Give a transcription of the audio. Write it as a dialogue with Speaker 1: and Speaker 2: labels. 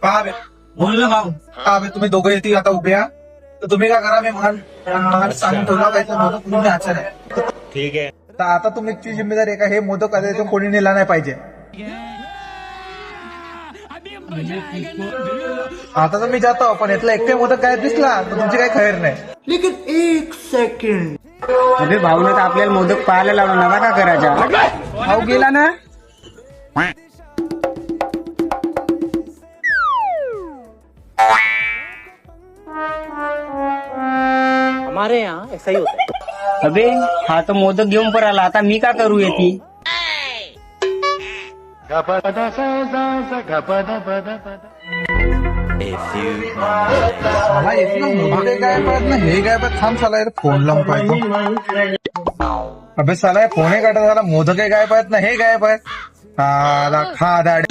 Speaker 1: पहा बे, बोल ना भाऊ. पहा बे, तुम्ही दोघं येते आता उभ्या तर तुम्ही काय करा, मी मान सांगून ठेवला पाहिजे मोदक तुम्ही आचार आहे.
Speaker 2: ठीक आहे.
Speaker 1: तर आता तुमची जिम्मेदारी आहे का हे मोदक आता इथून कोणी नेला नाही पाहिजे. आता तर मी जातो, पण यातला एकटे मोदक काय दिसला तर तुमची काही खैर नाही.
Speaker 3: लेकिन एक सेकंड.
Speaker 4: अबे भाऊने तर आपल्याला मोदक पाहायला लावला, नवा का करायचा. भाऊ गेला ना.
Speaker 3: हमारे यहाँ ऐसा ही होता है.
Speaker 4: अबे हा तर मोदक घेऊन पराला, आता मी का करू येते.
Speaker 1: मला इथलं मोदक काय पाहत ना, हे काय पाहत. थांब साला फोन लावून पाहतो. अबे साला फोन काटा झाला, मोदक काय पाहत ना, हे काय पाहत. खा दाड.